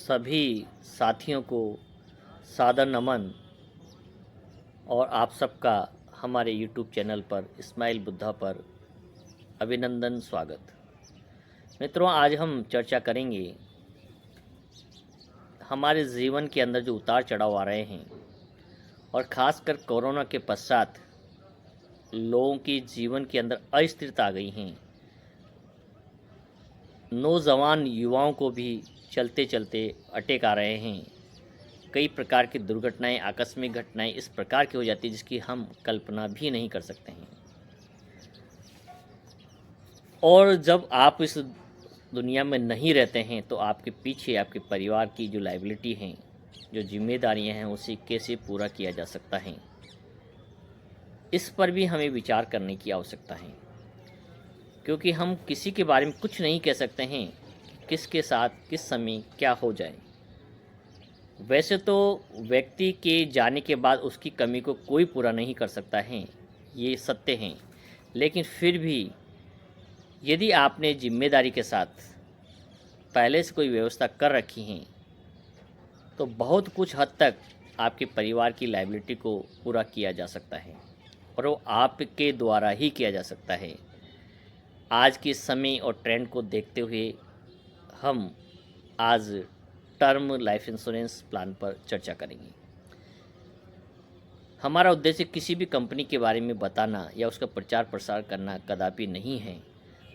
सभी साथियों को सादर नमन और आप सबका हमारे यूट्यूब चैनल पर इस्माइल बुद्धा पर अभिनंदन स्वागत। मित्रों, आज हम चर्चा करेंगे हमारे जीवन के अंदर जो उतार चढ़ाव आ रहे हैं और ख़ासकर कोरोना के पश्चात लोगों की जीवन के अंदर अस्थिरता आ गई हैं। नौजवान युवाओं को भी चलते चलते अटैक आ रहे हैं। कई प्रकार की दुर्घटनाएं, आकस्मिक घटनाएं इस प्रकार की हो जाती है जिसकी हम कल्पना भी नहीं कर सकते हैं। और जब आप इस दुनिया में नहीं रहते हैं तो आपके पीछे आपके परिवार की जो लायबिलिटी हैं, जो जिम्मेदारियां हैं, उसे कैसे पूरा किया जा सकता है, इस पर भी हमें विचार करने की आवश्यकता है। क्योंकि हम किसी के बारे में कुछ नहीं कह सकते हैं कि किसके साथ किस समय क्या हो जाए। वैसे तो व्यक्ति के जाने के बाद उसकी कमी को कोई पूरा नहीं कर सकता है, ये सत्य हैं। लेकिन फिर भी यदि आपने जिम्मेदारी के साथ पहले से कोई व्यवस्था कर रखी हैं तो बहुत कुछ हद तक आपके परिवार की लायबिलिटी को पूरा किया जा सकता है और वो आपके द्वारा ही किया जा सकता है। आज के समय और ट्रेंड को देखते हुए हम आज टर्म लाइफ इंश्योरेंस प्लान पर चर्चा करेंगे। हमारा उद्देश्य किसी भी कंपनी के बारे में बताना या उसका प्रचार प्रसार करना कदापि नहीं है।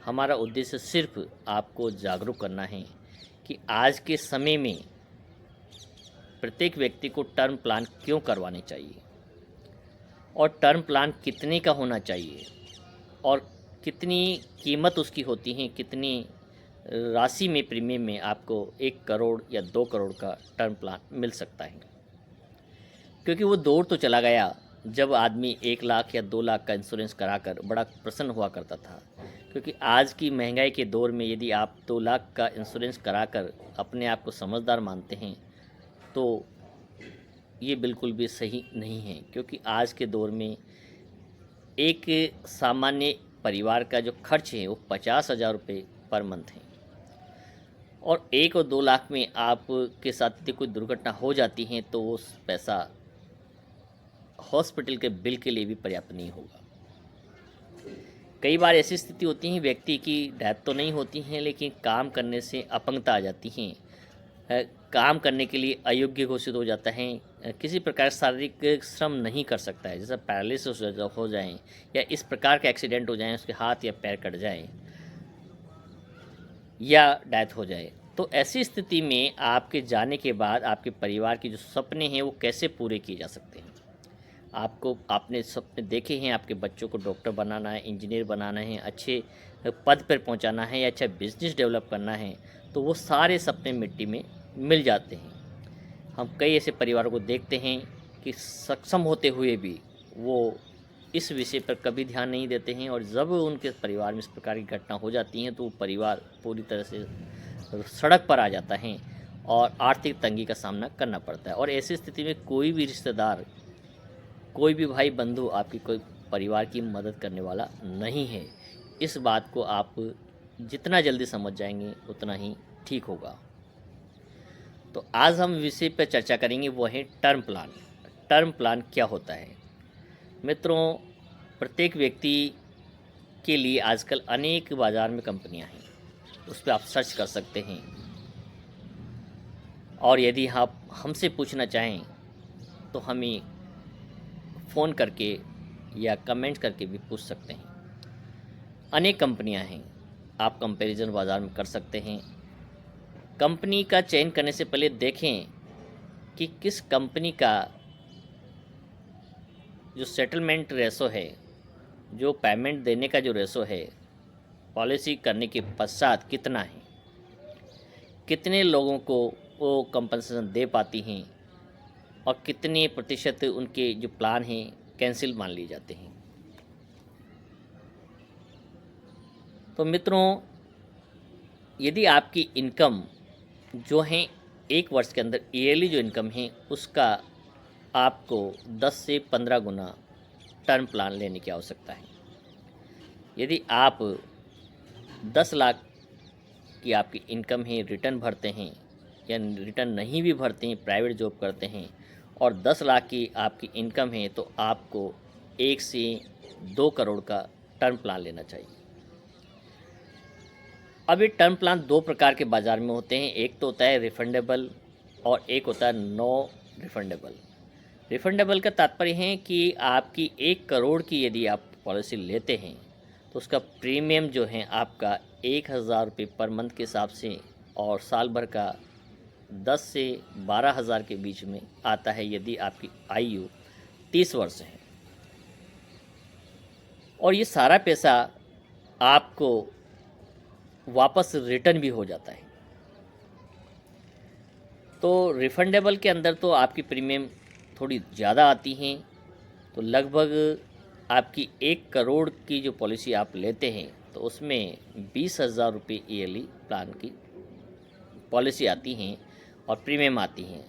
हमारा उद्देश्य सिर्फ आपको जागरूक करना है कि आज के समय में प्रत्येक व्यक्ति को टर्म प्लान क्यों करवाने चाहिए और टर्म प्लान कितने का होना चाहिए और कितनी कीमत उसकी होती है, कितनी राशि में प्रीमियम में आपको 1 करोड़ या 2 करोड़ का टर्म प्लान मिल सकता है। क्योंकि वो दौर तो चला गया जब आदमी 1 लाख या 2 लाख का इंश्योरेंस कराकर बड़ा प्रसन्न हुआ करता था। क्योंकि आज की महंगाई के दौर में यदि आप 2 लाख का इंश्योरेंस कराकर अपने आप को समझदार मानते हैं तो ये बिल्कुल भी सही नहीं है। क्योंकि आज के दौर में एक सामान्य परिवार का जो खर्च है वो 50,000 रुपये पर मंथ है और 1 और 2 लाख में आपके साथ यदि कोई दुर्घटना हो जाती है तो वो पैसा हॉस्पिटल के बिल के लिए भी पर्याप्त नहीं होगा। कई बार ऐसी स्थिति होती है, व्यक्ति की डेथ तो नहीं होती है लेकिन काम करने से अपंगता आ जाती हैं, काम करने के लिए अयोग्य घोषित हो जाता है, किसी प्रकार शारीरिक श्रम नहीं कर सकता है, जैसा पैरालिसिस हो जाए या इस प्रकार के एक्सीडेंट हो जाएं, उसके हाथ या पैर कट जाए या डेथ हो जाए। तो ऐसी स्थिति में आपके जाने के बाद आपके परिवार के जो सपने हैं वो कैसे पूरे किए जा सकते हैं। आपने सपने देखे हैं, आपके बच्चों को डॉक्टर बनाना है, इंजीनियर बनाना है, अच्छे पद पर पहुंचाना है या अच्छा बिजनेस डेवलप करना है, तो वो सारे सपने मिट्टी में मिल जाते हैं। हम कई ऐसे परिवारों को देखते हैं कि सक्षम होते हुए भी वो इस विषय पर कभी ध्यान नहीं देते हैं और जब उनके परिवार में इस प्रकार की घटना हो जाती हैं तो वो परिवार पूरी तरह से सड़क पर आ जाता है और आर्थिक तंगी का सामना करना पड़ता है। और ऐसी स्थिति में कोई भी रिश्तेदार, कोई भी भाई बंधु आपकी कोई परिवार की मदद करने वाला नहीं है। इस बात को आप जितना जल्दी समझ जाएंगे उतना ही ठीक होगा। तो आज हम विषय पर चर्चा करेंगे, वो है टर्म प्लान। टर्म प्लान क्या होता है? मित्रों, प्रत्येक व्यक्ति के लिए आजकल अनेक बाज़ार में कंपनियां हैं, उस पर आप सर्च कर सकते हैं और यदि आप हमसे पूछना चाहें तो हमें फ़ोन करके या कमेंट करके भी पूछ सकते हैं। अनेक कंपनियां हैं, आप कंपैरिजन बाज़ार में कर सकते हैं। कंपनी का चयन करने से पहले देखें कि किस कंपनी का जो सेटलमेंट रेशो है, जो पेमेंट देने का जो रेशो है, पॉलिसी करने के पश्चात कितना है, कितने लोगों को वो कंपनसेशन दे पाती हैं और कितने प्रतिशत उनके जो प्लान हैं कैंसिल मान लिए जाते हैं। तो मित्रों, यदि आपकी इनकम जो है 1 वर्ष के अंदर ईयरली जो इनकम है उसका आपको 10 से 15 गुना टर्म प्लान लेने की आवश्यकता है। यदि आप 10 लाख की आपकी इनकम है, रिटर्न भरते हैं या रिटर्न नहीं भी भरते हैं, प्राइवेट जॉब करते हैं और 10 लाख की आपकी इनकम है, तो आपको 1 से 2 करोड़ का टर्म प्लान लेना चाहिए। अब ये टर्म प्लान 2 प्रकार के बाज़ार में होते हैं, एक तो होता है रिफंडेबल और एक होता है नो रिफंडेबल। रिफंडेबल का तात्पर्य है कि आपकी 1 करोड़ की यदि आप पॉलिसी लेते हैं तो उसका प्रीमियम जो है आपका 1,000 रुपये पर मंथ के हिसाब से और साल भर का 10 से 12,000 के बीच में आता है यदि आपकी आयु 30 वर्ष है। और ये सारा पैसा आपको वापस रिटर्न भी हो जाता है। तो रिफंडेबल के अंदर तो आपकी प्रीमियम थोड़ी ज़्यादा आती हैं, तो लगभग आपकी 1 करोड़ की जो पॉलिसी आप लेते हैं तो उसमें 20,000 रुपये ईयरली प्लान की पॉलिसी आती हैं और प्रीमियम आती हैं।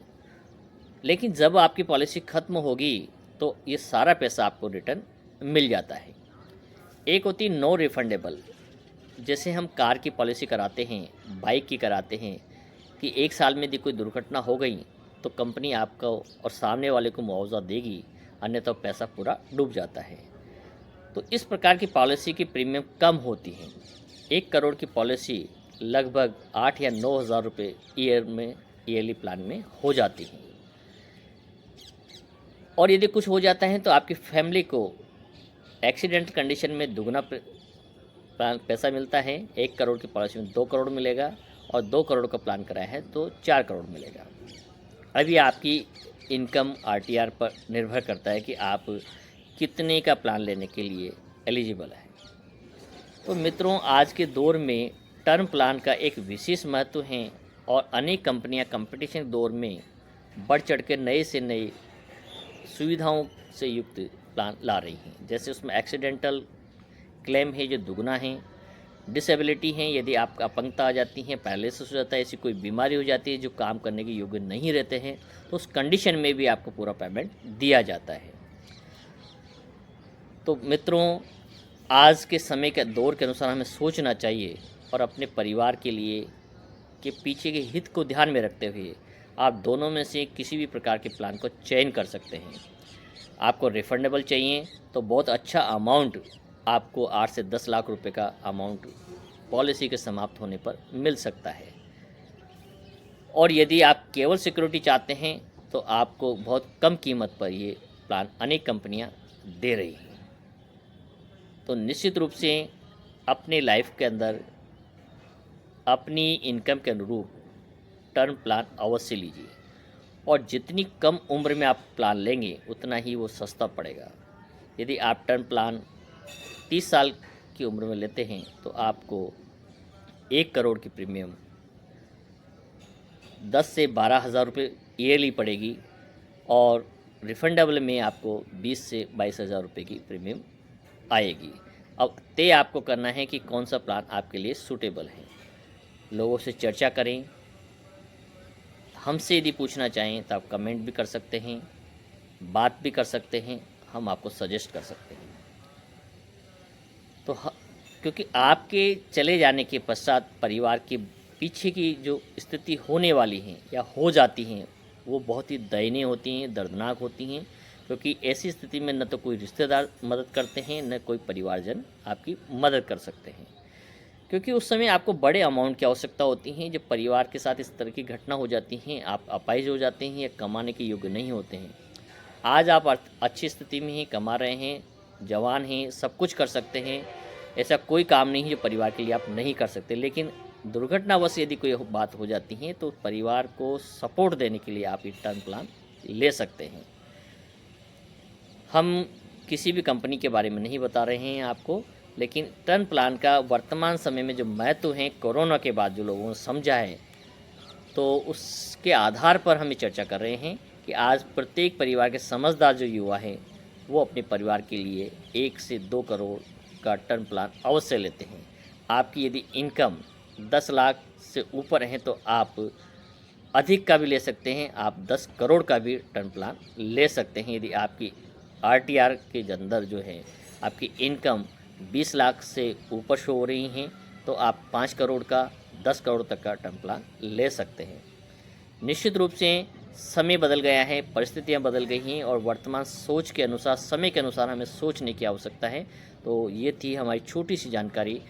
लेकिन जब आपकी पॉलिसी ख़त्म होगी तो ये सारा पैसा आपको रिटर्न मिल जाता है। एक होती है नो रिफंडेबल, जैसे हम कार की पॉलिसी कराते हैं, बाइक की कराते हैं कि 1 साल में यदि कोई दुर्घटना हो गई तो कंपनी आपको और सामने वाले को मुआवजा देगी, अन्यथा तो पैसा पूरा डूब जाता है। तो इस प्रकार की पॉलिसी की प्रीमियम कम होती है। 1 करोड़ की पॉलिसी लगभग 8 या 9,000 रुपये ईयरली प्लान में हो जाती है। और यदि कुछ हो जाता है तो आपकी फैमिली को एक्सीडेंट कंडीशन में दुगना पैसा मिलता है। 1 करोड़ की पॉलिसी में 2 करोड़ मिलेगा और 2 करोड़ का प्लान कराया है तो 4 करोड़ मिलेगा। अभी आपकी इनकम आरटीआर पर निर्भर करता है कि आप कितने का प्लान लेने के लिए एलिजिबल है। तो मित्रों, आज के दौर में टर्म प्लान का एक विशेष महत्व है और अनेक कंपनियां कंपटीशन के दौर में बढ़ चढ़ के नए से नए सुविधाओं से युक्त प्लान ला रही हैं। जैसे उसमें एक्सीडेंटल क्लेम है जो दुगना है, डिसेबिलिटी है यदि आपका अपंगता आ जाती है, पैरालिसिस हो जाता है, ऐसी कोई बीमारी हो जाती है जो काम करने के योग्य नहीं रहते हैं, तो उस कंडीशन में भी आपको पूरा पेमेंट दिया जाता है। तो मित्रों, आज के समय के दौर के अनुसार हमें सोचना चाहिए और अपने परिवार के लिए के पीछे के हित को ध्यान में रखते हुए आप दोनों में से किसी भी प्रकार के प्लान को चयन कर सकते हैं। आपको रिफंडेबल चाहिए तो बहुत अच्छा अमाउंट आपको 8 से 10 लाख रुपए का अमाउंट पॉलिसी के समाप्त होने पर मिल सकता है। और यदि आप केवल सिक्योरिटी चाहते हैं तो आपको बहुत कम कीमत पर ये प्लान अनेक कंपनियां दे रही हैं। तो निश्चित रूप से अपने लाइफ के अंदर अपनी इनकम के अनुरूप टर्म प्लान अवश्य लीजिए और जितनी कम उम्र में आप प्लान लेंगे उतना ही वो सस्ता पड़ेगा। यदि आप टर्म प्लान 30 साल की उम्र में लेते हैं तो आपको 1 करोड़ की प्रीमियम 10 से 12,000 रुपये ईयरली पड़ेगी और रिफंडेबल में आपको 20 से 22,000 रुपये की प्रीमियम आएगी। अब तय आपको करना है कि कौन सा प्लान आपके लिए सूटेबल है। लोगों से चर्चा करें। हमसे यदि पूछना चाहें तो आप कमेंट भी कर सकते हैं, बात भी कर सकते हैं, हम आपको सजेस्ट कर सकते हैं। तो क्योंकि आपके चले जाने के पश्चात परिवार के पीछे की जो स्थिति होने वाली हैं या हो जाती हैं वो बहुत ही दयनीय होती हैं, दर्दनाक होती हैं, क्योंकि ऐसी स्थिति में न तो कोई रिश्तेदार मदद करते हैं न कोई परिवारजन आपकी मदद कर सकते हैं, क्योंकि उस समय आपको बड़े अमाउंट की आवश्यकता होती है। जब परिवार के साथ इस तरह की घटना हो जाती हैं, आप अपाहिज हो जाते हैं या कमाने के योग्य नहीं होते हैं। आज आप अच्छी स्थिति में ही कमा रहे हैं, जवान हैं, सब कुछ कर सकते हैं, ऐसा कोई काम नहीं है जो परिवार के लिए आप नहीं कर सकते। लेकिन दुर्घटनावश यदि कोई बात हो जाती है तो परिवार को सपोर्ट देने के लिए आप ये टर्म प्लान ले सकते हैं। हम किसी भी कंपनी के बारे में नहीं बता रहे हैं आपको, लेकिन टर्म प्लान का वर्तमान समय में जो महत्व है कोरोना के बाद जो लोगों ने समझा है, तो उसके आधार पर हम ये चर्चा कर रहे हैं कि आज प्रत्येक परिवार के समझदार जो युवा हैं वो अपने परिवार के लिए 1 से 2 करोड़ का टर्म प्लान अवश्य लेते हैं। आपकी यदि इनकम 10 लाख से ऊपर है तो आप अधिक का भी ले सकते हैं, आप 10 करोड़ का भी टर्म प्लान ले सकते हैं। यदि आपकी आरटीआर के अंदर जो है आपकी इनकम 20 लाख से ऊपर शो हो रही हैं तो आप 5 करोड़ का 10 करोड़ तक का टर्म प्लान ले सकते हैं। निश्चित रूप से समय बदल गया है, परिस्थितियाँ बदल गई हैं और वर्तमान सोच के अनुसार, समय के अनुसार हमें सोचने की आवश्यकता है। तो ये थी हमारी छोटी-सी जानकारी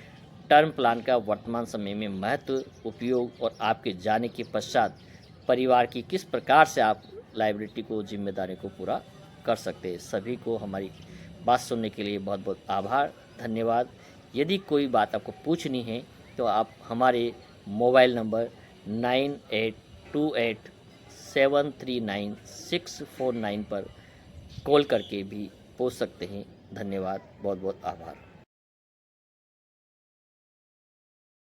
टर्म प्लान का वर्तमान समय में महत्व, उपयोग और आपके जाने के पश्चात परिवार की किस प्रकार से आप लायबिलिटी को, ज़िम्मेदारी को पूरा कर सकते हैं। सभी को हमारी बात सुनने के लिए बहुत-बहुत आभार, धन्यवाद। यदि कोई बात आपको पूछनी है तो आप हमारे मोबाइल नंबर 9828739649 पर कॉल करके भी पूछ सकते हैं। धन्यवाद, बहुत बहुत आभार।